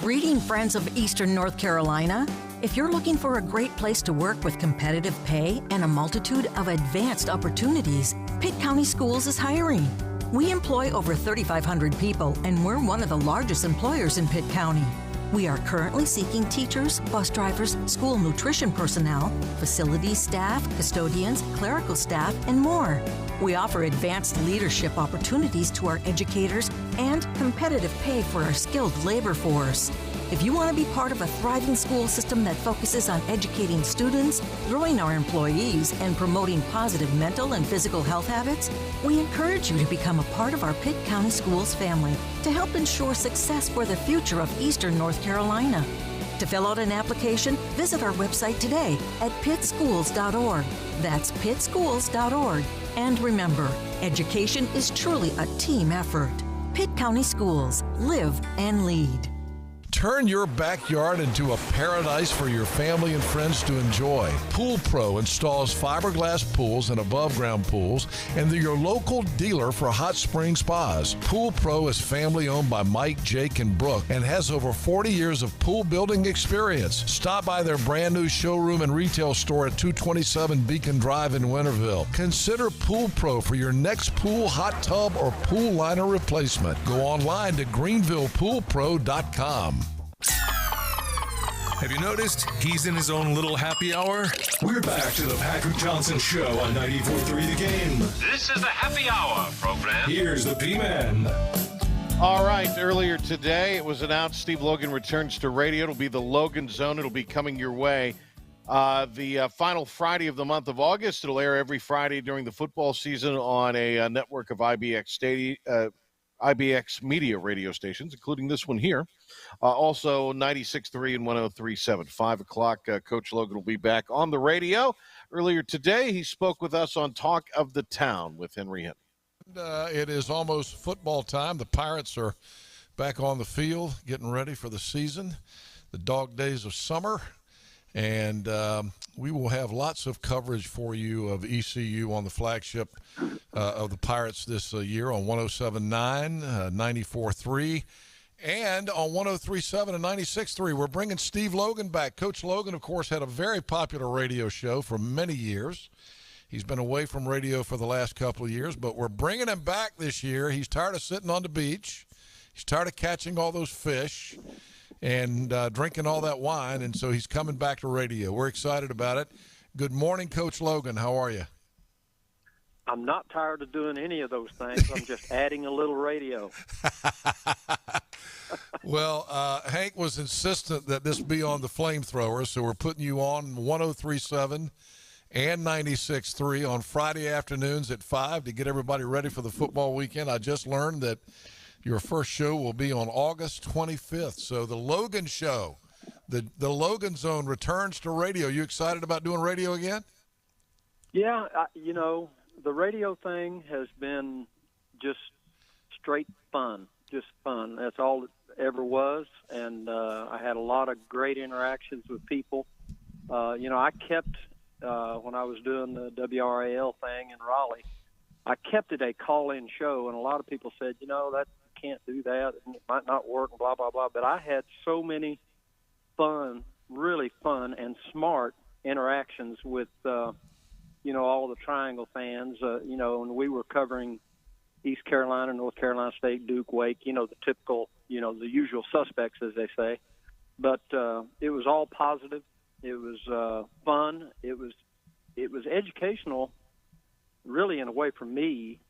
S15: Greeting friends of Eastern North Carolina. If you're looking for a great place to work with competitive pay and a multitude of advanced opportunities, Pitt County Schools is hiring. We employ over 3,500 people, and we're one of the largest employers in Pitt County. We are currently seeking teachers, bus drivers, school nutrition personnel, facility staff, custodians, clerical staff, and more. We offer advanced leadership opportunities to our educators and competitive pay for our skilled labor force. If you want to be part of a thriving school system that focuses on educating students, growing our employees, and promoting positive mental and physical health habits, we encourage you to become a part of our Pitt County Schools family to help ensure success for the future of Eastern North Carolina. To fill out an application, visit our website today at pittschools.org. That's pittschools.org. And remember, education is truly a team effort. Pitt County Schools. Live and lead.
S12: Turn your backyard into a paradise for your family and friends to enjoy. Pool Pro installs fiberglass pools and above-ground pools, and they're your local dealer for hot spring spas. Pool Pro is family-owned by Mike, Jake, and Brooke, and has over 40 years of pool building experience. Stop by their brand-new showroom and retail store at 227 Beacon Drive in Winterville. Consider Pool Pro for your next pool, hot tub, or pool liner replacement. Go online to greenvillepoolpro.com.
S2: Have you noticed he's in his own little happy hour? We're back to the Patrick Johnson Show on 94.3 The Game.
S5: This is the Happy Hour program.
S2: Here's the P-Man.
S1: All right, earlier today it was announced Steve Logan returns to radio. It'll be the Logan Zone. It'll be coming your way The final Friday of the month of August. It'll air every Friday during the football season on a network of IBX media radio stations, including this one here. Also 96.3 and 103.7. 5 o'clock, Coach Logan will be back on the radio. Earlier today, he spoke with us on Talk of the Town with Henry Henry.
S12: It is almost football time. The Pirates are back on the field, getting ready for the season, the dog days of summer. And we will have lots of coverage for you of ECU on the flagship of the Pirates this year on 107.9, 94.3, and on 103.7 and 96.3. We're bringing Steve Logan back. Coach Logan, of course, had a very popular radio show for many years. He's been away from radio for the last couple of years, but we're bringing him back this year. He's tired of sitting on the beach. He's tired of catching all those fish and drinking all that wine, and so he's coming back to radio. We're excited about it. Good morning, Coach Logan. How are you?
S16: I'm not tired of doing any of those things. I'm just adding a little radio.
S12: Well, Hank was insistent that this be on the flamethrower, so we're putting you on 103.7 and 96.3 on Friday afternoons at 5 to get everybody ready for the football weekend. I just learned that your first show will be on August 25th. So the Logan Show, the Logan Zone returns to radio. You excited about doing radio again?
S16: Yeah, the radio thing has been just straight fun, just fun. That's all it ever was. And I had a lot of great interactions with people. I kept, when I was doing the WRAL thing in Raleigh, I kept it a call-in show, and a lot of people said, that can't do that, and it might not work, and blah, blah, blah. But I had so many really fun and smart interactions with, all the Triangle fans, and we were covering East Carolina, North Carolina State, Duke, Wake, the typical, the usual suspects, as they say. But it was all positive. It was fun. It was educational, really, in a way for me,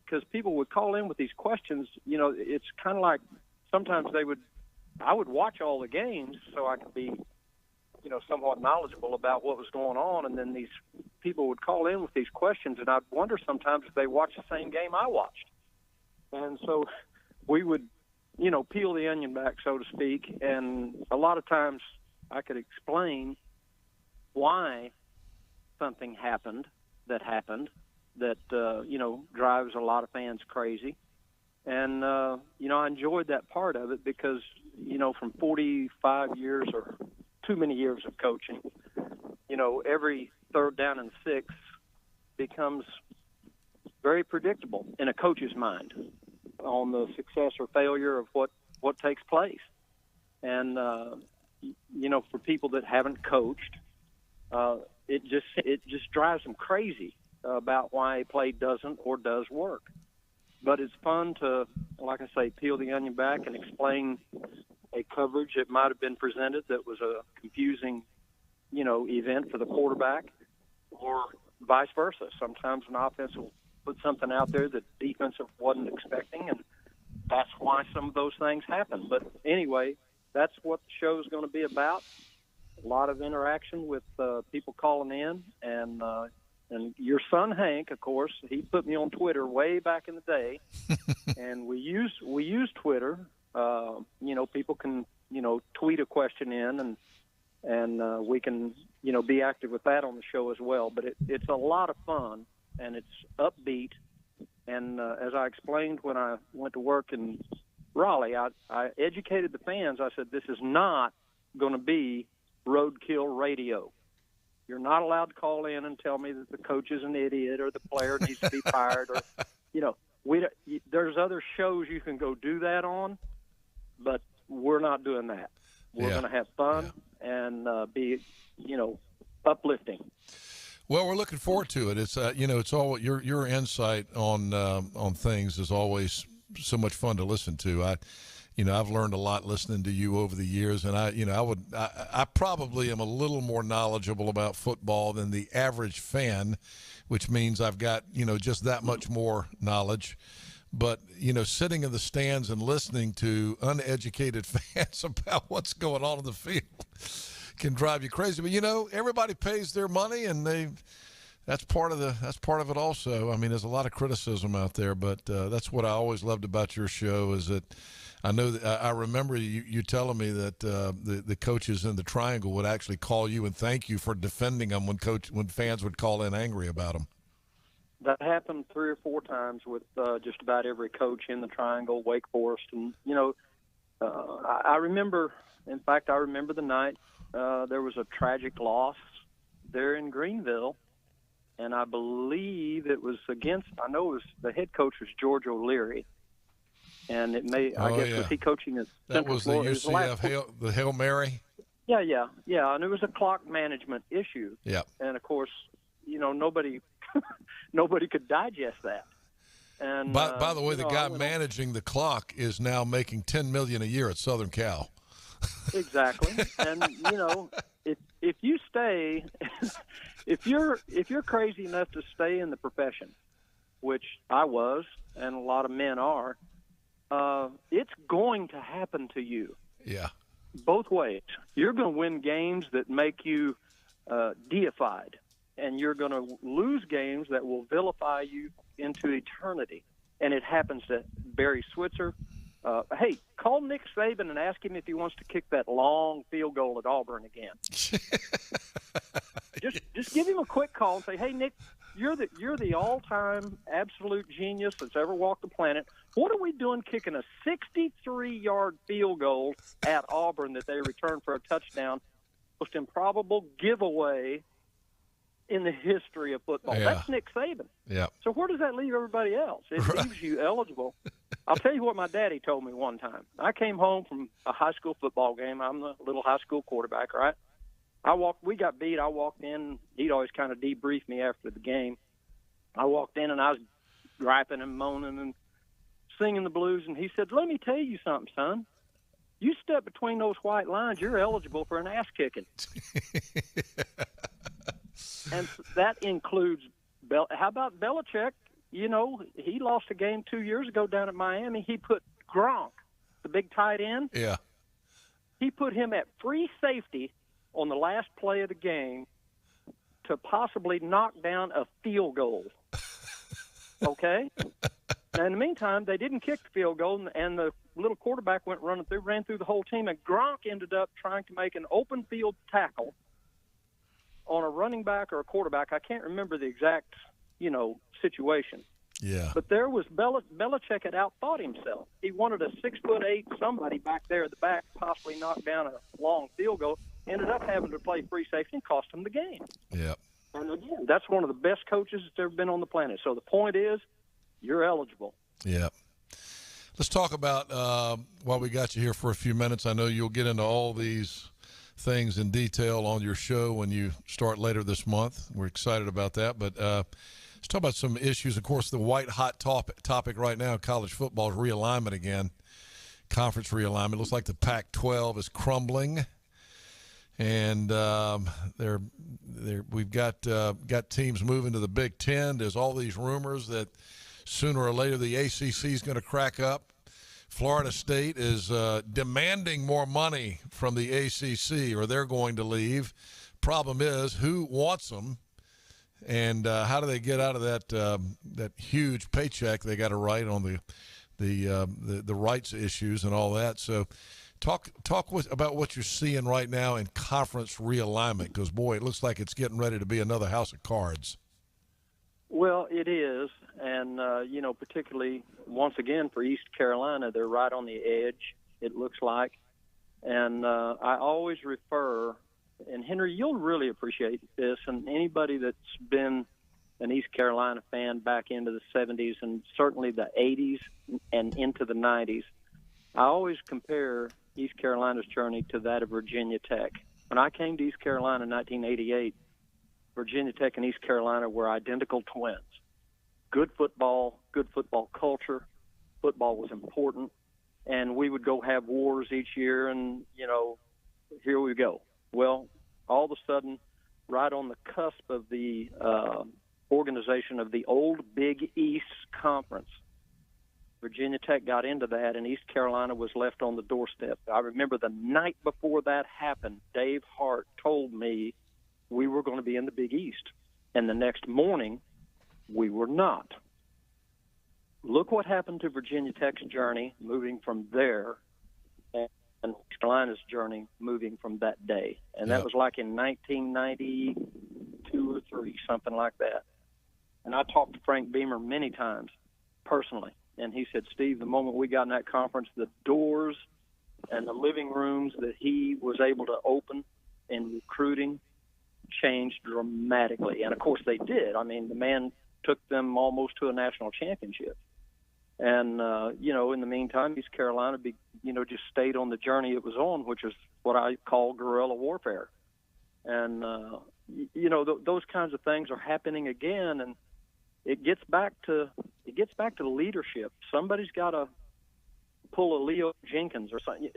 S16: because people would call in with these questions. It's kind of like sometimes I would watch all the games so I could be, somewhat knowledgeable about what was going on. And then these people would call in with these questions, and I'd wonder sometimes if they watched the same game I watched. And so we would, peel the onion back, so to speak. And a lot of times I could explain why something happened that drives a lot of fans crazy. And, I enjoyed that part of it because, from 45 years or too many years of coaching, every third down and 6 becomes very predictable in a coach's mind on the success or failure of what takes place. And, for people that haven't coached, it just drives them crazy about why a play doesn't or does work. But it's fun to, like I say, peel the onion back and explain a coverage that might have been presented that was a confusing, event for the quarterback, or vice versa. Sometimes an offense will put something out there that defense wasn't expecting, and that's why some of those things happen. But anyway, that's what the show is going to be about. A lot of interaction with people calling in, and your son Hank, of course, he put me on Twitter way back in the day, and we use Twitter. People can tweet a question in, and we can be active with that on the show as well. But it's a lot of fun, and it's upbeat. And as I explained when I went to work in Raleigh, I educated the fans. I said, this is not going to be roadkill radio. You're not allowed to call in and tell me that the coach is an idiot or the player needs to be fired, or there's other shows you can go do that on, but we're not doing that. We're going to have fun and be, uplifting.
S12: Well, we're looking forward to it. It's it's all your insight on things is always so much fun to listen to. I've learned a lot listening to you over the years, and I probably am a little more knowledgeable about football than the average fan, which means I've got, just that much more knowledge. But, sitting in the stands and listening to uneducated fans about what's going on in the field, can drive you crazy. But, you know, everybody pays their money, and that's part of it also. I mean, there's a lot of criticism out there, but that's what I always loved about your show is that I know that I remember you telling me that the coaches in the Triangle would actually call you and thank you for defending them when fans would call in angry about them.
S16: That happened 3 or 4 times with just about every coach in the Triangle, Wake Forest, and I remember. In fact, I remember the night there was a tragic loss there in Greenville, and I believe it was the head coach was George O'Leary, and was he coaching at Central Florida?
S12: That was the UCF the Hail Mary.
S16: Yeah, and it was a clock management issue.
S12: Yeah,
S16: and of course, nobody could digest that. And
S12: by the way, the guy managing the clock is now making $10 million a year at Southern Cal.
S16: Exactly, and if you stay, if you're crazy enough to stay in the profession, which I was, and a lot of men are, it's going to happen to you.
S12: Yeah,
S16: both ways. You're going to win games that make you deified, and you're going to lose games that will vilify you into eternity. And it happens to Barry Switzer. Hey, call Nick Saban and ask him if he wants to kick that long field goal at Auburn again. just give him a quick call and say, "Hey, Nick, you're the all-time absolute genius that's ever walked the planet. What are we doing kicking a 63-yard field goal at Auburn that they returned for a touchdown? Most improbable giveaway in the history of football."
S12: Yeah.
S16: That's Nick Saban.
S12: Yeah.
S16: So where does that leave everybody else? It leaves you eligible. I'll tell you what my daddy told me one time. I came home from a high school football game. I'm the little high school quarterback, right? We got beat. I walked in. He'd always kind of debrief me after the game. I walked in, and I was griping and moaning and singing the blues, and he said, "Let me tell you something, son. You step between those white lines, you're eligible for an ass kicking." And that includes how about Belichick? You know, he lost a game 2 years ago down at Miami. He put Gronk, the big tight end.
S12: Yeah.
S16: He put him at free safety on the last play of the game to possibly knock down a field goal. Okay? Now, in the meantime, they didn't kick the field goal, and the little quarterback ran through the whole team, and Gronk ended up trying to make an open field tackle on a running back or a quarterback. I can't remember the exact, situation.
S12: Yeah.
S16: But there was Belichick had outthought himself. He wanted a 6'8" somebody back there at the back possibly knock down a long field goal. Ended up having to play free safety and cost him the game.
S12: Yeah.
S16: And again, that's one of the best coaches that's ever been on the planet. So the point is, you're eligible.
S12: Yeah. Let's talk about, while we got you here for a few minutes, I know you'll get into all these things in detail on your show when you start later this month. We're excited about that. But let's talk about some issues. Of course, the white-hot topic right now, college football, is realignment again, conference realignment. It looks like the Pac-12 is crumbling. And we've got teams moving to the Big Ten. There's all these rumors that sooner or later the ACC is going to crack up. Florida State is demanding more money from the ACC, or they're going to leave. Problem is, who wants them, and how do they get out of that huge paycheck they got to write on the rights issues and all that? So. Talk about what you're seeing right now in conference realignment, because, boy, it looks like it's getting ready to be another house of cards.
S16: Well, it is, and, particularly, once again, for East Carolina, they're right on the edge, it looks like. And I always refer, and, Henry, you'll really appreciate this, and anybody that's been an East Carolina fan back into the 70s and certainly the 80s and into the 90s, I always compare East Carolina's journey to that of Virginia Tech. When I came to East Carolina in 1988, Virginia Tech and East Carolina were identical twins. Good football culture. Football was important. And we would go have wars each year, and, here we go. Well, all of a sudden, right on the cusp of the organization of the old Big East Conference, Virginia Tech got into that, and East Carolina was left on the doorstep. I remember the night before that happened, Dave Hart told me we were going to be in the Big East. And the next morning, we were not. Look what happened to Virginia Tech's journey moving from there and East Carolina's journey moving from that day. And that was like in 1992 or 3, something like that. And I talked to Frank Beamer many times personally. And he said, Steve, the moment we got in that conference, the doors and the living rooms that he was able to open in recruiting changed dramatically. And, of course, they did. I mean, the man took them almost to a national championship. And, in the meantime, East Carolina, just stayed on the journey it was on, which is what I call guerrilla warfare. And, those kinds of things are happening again. And it gets back to leadership. Somebody's got to pull a Leo Jenkins or something.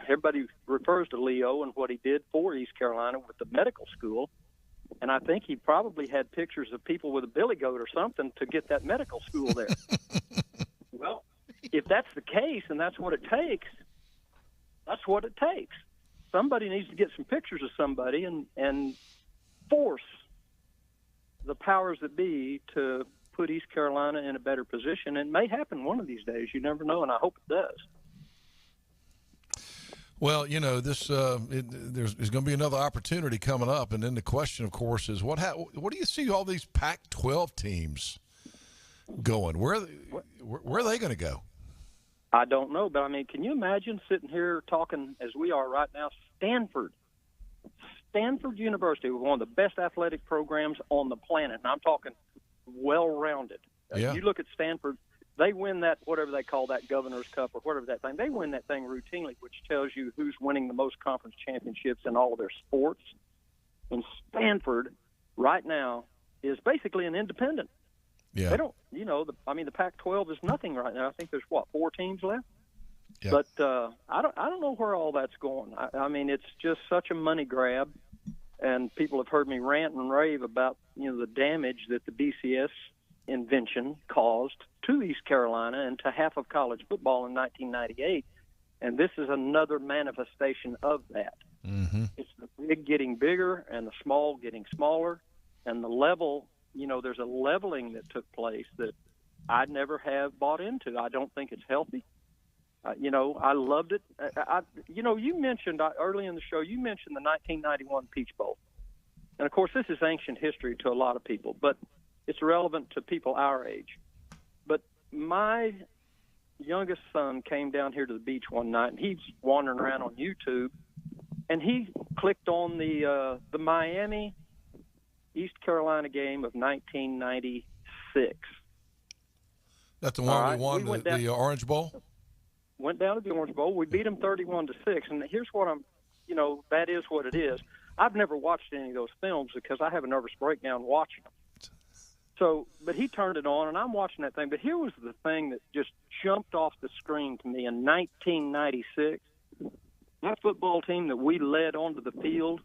S16: Everybody refers to Leo and what he did for East Carolina with the medical school. And I think he probably had pictures of people with a billy goat or something to get that medical school there. Well, if that's the case and that's what it takes, that's what it takes. Somebody needs to get some pictures of somebody and force the powers that be to put East Carolina in a better position. It may happen one of these days. You never know, and I hope it does.
S12: Well, this there's going to be another opportunity coming up, and then the question, of course, is what do you see all these Pac-12 teams going? Where are they going to go?
S16: I don't know, but I mean, can you imagine sitting here talking as we are right now? Stanford University, one of the best athletic programs on the planet, and I'm talking well-rounded.
S12: Yeah.
S16: You look at Stanford. They win that, whatever they call that, Governor's Cup or whatever that thing. They win that thing routinely, which tells you who's winning the most conference championships in all of their sports. And Stanford, right now, is basically an independent.
S12: Yeah.
S16: They don't, the Pac-12 is nothing right now. I think there's, 4 teams left?
S12: Yeah.
S16: But I don't know where all that's going. I mean, it's just such a money grab. And people have heard me rant and rave about, the damage that the BCS invention caused to East Carolina and to half of college football in 1998, and this is another manifestation of that.
S12: Mm-hmm.
S16: It's the big getting bigger and the small getting smaller, and the level, there's a leveling that took place that I'd never have bought into. I don't think it's healthy. I loved it. You mentioned early in the show, you mentioned the 1991 Peach Bowl. And, of course, this is ancient history to a lot of people, but it's relevant to people our age. But my youngest son came down here to the beach one night, and he's wandering around on YouTube, and he clicked on the Miami East Carolina game of 1996.
S12: That's the one we won, the Orange Bowl?
S16: Went down to the Orange Bowl. We beat them 31-6, and here's what that is what it is. I've never watched any of those films because I have a nervous breakdown watching them. So, but he turned it on, and I'm watching that thing. But here was the thing that just jumped off the screen to me in 1996. That football team that we led onto the field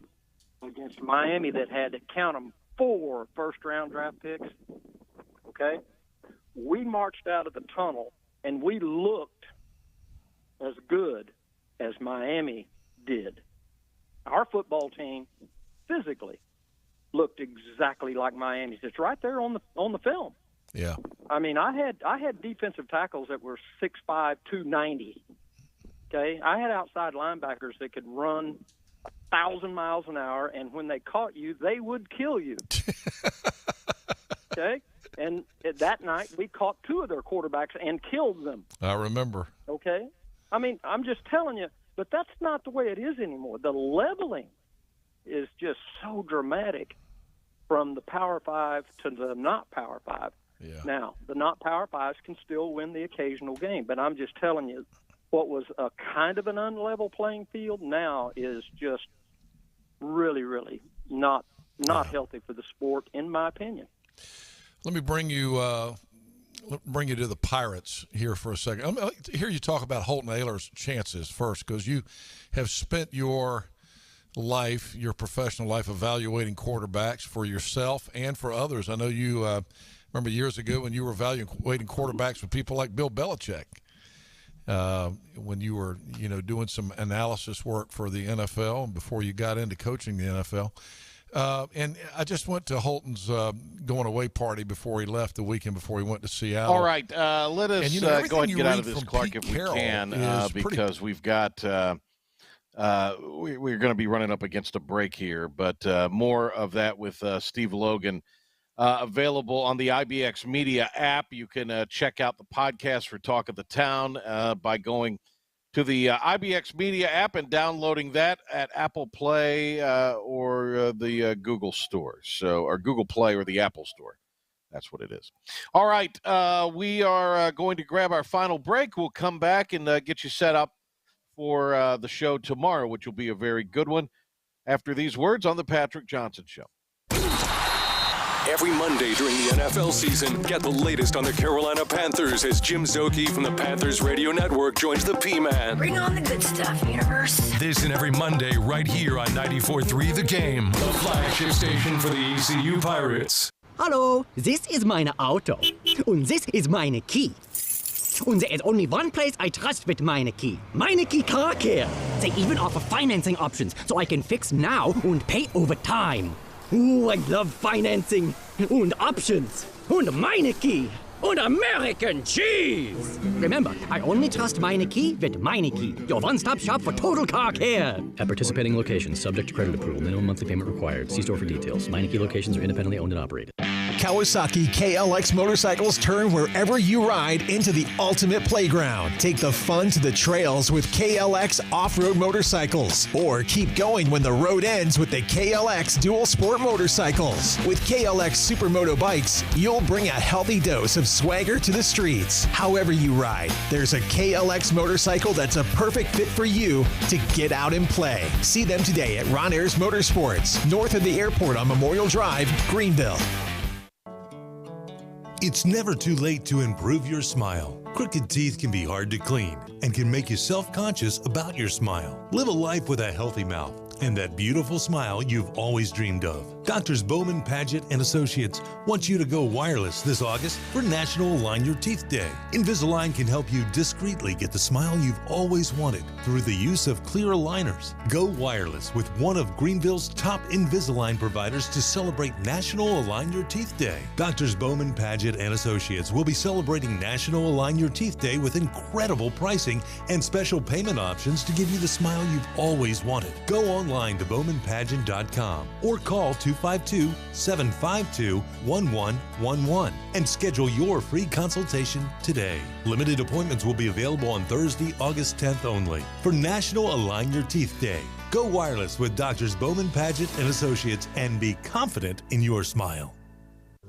S16: against Miami that had to count them 4 first-round draft picks, okay? We marched out of the tunnel, and we looked as good as Miami did. Our football team physically looked exactly like Miami's. It's right there on the film.
S12: Yeah.
S16: I mean, I had defensive tackles that were 6'5", 290. Okay, I had outside linebackers that could run 1,000 miles an hour, and when they caught you, they would kill you. Okay, and that night we caught 2 of their quarterbacks and killed them.
S12: I remember.
S16: Okay, I mean, I'm just telling you, but that's not the way it is anymore. The leveling is just so dramatic from the Power 5 to the not Power 5.
S12: Yeah.
S16: Now, the not Power 5s can still win the occasional game, but I'm just telling you, what was a kind of an unlevel playing field now is just really, really not healthy for the sport, in my opinion.
S12: Let me bring you to the Pirates here for a second. I'm going to hear you talk about Holton Ahlers' chances first, because you have spent your professional life, evaluating quarterbacks for yourself and for others. I know you Remember years ago when you were evaluating quarterbacks with people like Bill Belichick, when you were, doing some analysis work for the NFL before you got into coaching the NFL. And I just went to Holton's going away party before he left the weekend before he went to Seattle.
S1: All right, let us go ahead and get out of this, Clark, if we can, because we've got we're going to be running up against a break here. But more of that with Steve Logan. Available on the IBX Media app. You can check out the podcast for Talk of the Town by going to the IBX Media app and downloading that at Apple Play or the Google Store. Or Google Play or the Apple Store. That's what it is. All right, we are going to grab our final break. We'll come back and get you set up for the show tomorrow, which will be a very good one. After these words on the Patrick Johnson Show.
S2: Every Monday during the NFL season, get the latest on the Carolina Panthers as Jim Szoke from the Panthers Radio Network joins the P-Man.
S17: Bring on the good stuff, universe.
S2: This and every Monday right here on 94.3 The Game, the flagship station for the ECU Pirates.
S18: Hallo, this is meine Auto. Und this is meine key. And there is only one place I trust with meine key. Meine Key Car Care. They even offer financing options, so I can fix now and pay over time. Ooh, I love financing and options and meine Key and American cheese. Remember, I only trust meine Key with meine Key, your one-stop shop for total car care.
S19: At participating locations, subject to credit approval, minimum monthly payment required. See store for details. Meine Key locations are independently owned and operated.
S10: Kawasaki KLX motorcycles turn wherever you ride into the ultimate playground. Take the fun to the trails with KLX off-road motorcycles. Or keep going when the road ends with the KLX dual sport motorcycles. With KLX Supermoto bikes, you'll bring a healthy dose of swagger to the streets. However you ride, there's a KLX motorcycle that's a perfect fit for you to get out and play. See them today at Ron Ayers Motorsports, north of the airport on Memorial Drive, Greenville.
S14: It's never too late to improve your smile. Crooked teeth can be hard to clean and can make you self-conscious about your smile. Live a life with a healthy mouth and that beautiful smile you've always dreamed of. Doctors Bowman, Paget, and Associates want you to go wireless this August for National Align Your Teeth Day. Invisalign can help you discreetly get the smile you've always wanted through the use of clear aligners. Go wireless with one of Greenville's top Invisalign providers to celebrate National Align Your Teeth Day. Doctors Bowman, Paget, and Associates will be celebrating National Align Your Teeth Day with incredible pricing and special payment options to give you the smile you've always wanted. Go online to bowmanpageant.com or call 252-752-1111 and schedule your free consultation today. Limited appointments will be available on Thursday, August 10th only for National Align Your Teeth Day. Go wireless with Doctors Bowman, Paget, and Associates and be confident in your smile.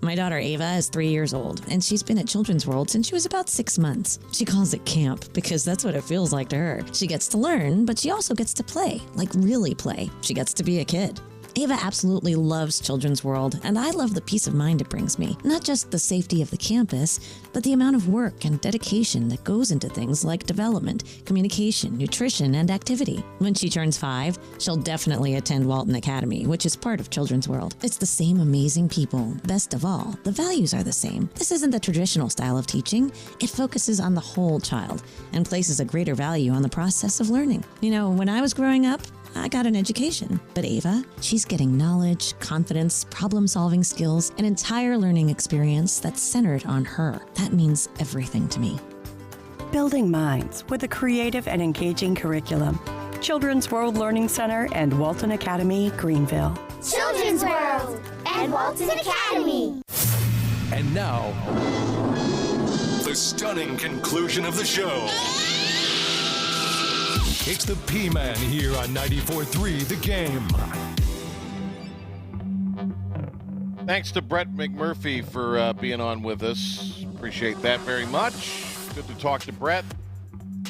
S20: My daughter Ava is 3 years old, and she's been at Children's World since she was about 6 months. She calls it camp because that's what it feels like to her. She gets to learn, but she also gets to play, like really play. She gets to be a kid. Ava absolutely loves Children's World, and I love the peace of mind it brings me. Not just the safety of the campus, but the amount of work and dedication that goes into things like development, communication, nutrition, and activity. When she turns 5, she'll definitely attend Walton Academy, which is part of Children's World. It's the same amazing people. Best of all, the values are the same. This isn't the traditional style of teaching. It focuses on the whole child and places a greater value on the process of learning. You know, when I was growing up, I got an education, but Ava, she's getting knowledge, confidence, problem-solving skills, an entire learning experience that's centered on her. That means everything to me.
S21: Building minds with a creative and engaging curriculum. Children's World Learning Center and Walton Academy, Greenville.
S22: Children's World and Walton Academy.
S2: And now, the stunning conclusion of the show. It's the P-Man here on 94.3 The Game.
S1: Thanks to Brett McMurphy for being on with us. Appreciate that very much. Good to talk to Brett.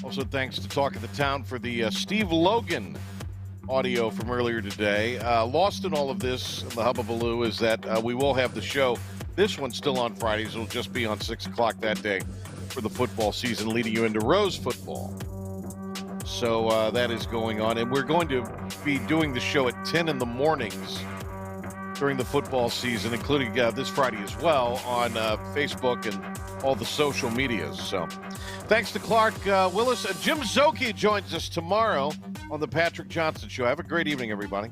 S1: Also, thanks to Talk of the Town for the Steve Logan audio from earlier today. Lost in all of this, the hubbubaloo, is that we will have the show. This one's still on Fridays. It'll just be on 6 o'clock that day for the football season, leading you into Rose football. So that is going on. And we're going to be doing the show at 10 in the mornings during the football season, including this Friday as well on Facebook and all the social medias. So thanks to Clark Willis. Jim Szoke joins us tomorrow on the Patrick Johnson Show. Have a great evening, everybody.